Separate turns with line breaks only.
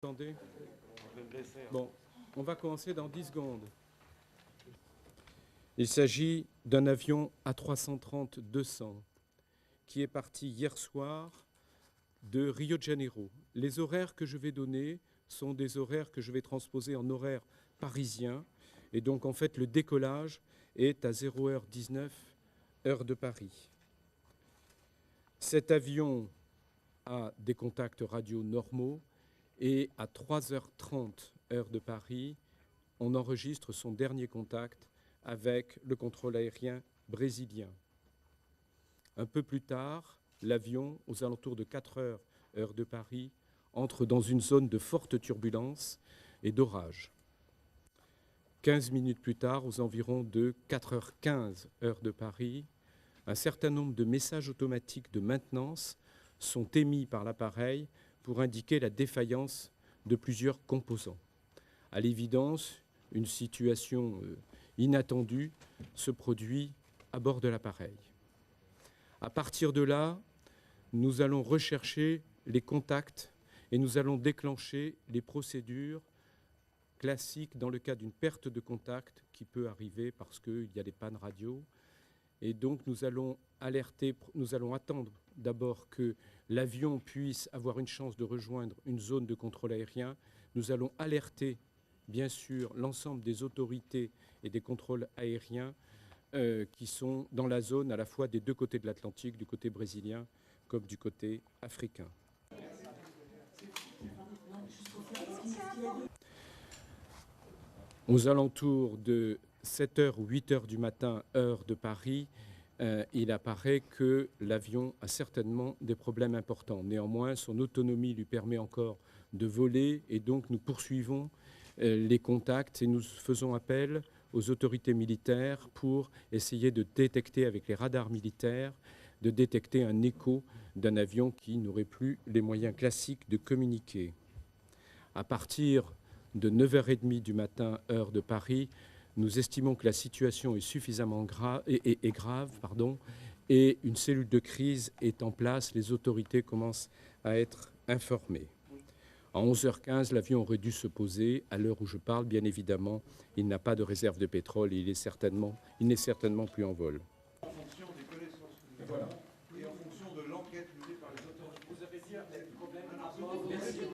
Attendez. Bon, on va commencer dans 10 secondes. Il s'agit d'un avion A330-200 qui est parti hier soir de Rio de Janeiro. Les horaires que je vais donner sont des horaires que je vais transposer en horaires parisiens. Et donc, en fait, le décollage est à 0h19, heure de Paris. Cet avion a des contacts radio normaux et à 3h30, heure de Paris, on enregistre son dernier contact avec le contrôle aérien brésilien. Un peu plus tard, l'avion, aux alentours de 4h, heure de Paris, entre dans une zone de forte turbulence et d'orage. 15 minutes plus tard, aux environs de 4h15, heure de Paris, un certain nombre de messages automatiques de maintenance sont émis par l'appareil pour indiquer la défaillance de plusieurs composants. À l'évidence, une situation inattendue se produit à bord de l'appareil. À partir de là, nous allons rechercher les contacts et nous allons déclencher les procédures classiques dans le cas d'une perte de contact qui peut arriver parce qu'il y a des pannes radio. Et donc nous allons attendre d'abord que l'avion puisse avoir une chance de rejoindre une zone de contrôle aérien. Nous allons alerter, bien sûr, l'ensemble des autorités et des contrôles aériens qui sont dans la zone à la fois des deux côtés de l'Atlantique, du côté brésilien comme du côté africain. Aux alentours de 7h ou 8h du matin, heure de Paris, il apparaît que l'avion a certainement des problèmes importants. Néanmoins, son autonomie lui permet encore de voler et donc nous poursuivons les contacts et nous faisons appel aux autorités militaires pour essayer de détecter avec les radars militaires, de détecter un écho d'un avion qui n'aurait plus les moyens classiques de communiquer. À partir de 9h30 du matin, heure de Paris, nous estimons que la situation est suffisamment grave, et une cellule de crise est en place. Les autorités commencent à être informées. À 11h15, l'avion aurait dû se poser. À l'heure où je parle, bien évidemment, il n'a pas de réserve de pétrole et il n'est certainement plus en vol.
En fonction des connaissances que vous avez et en fonction de l'enquête menée par les autorités. Vous avez dit un problème. Merci.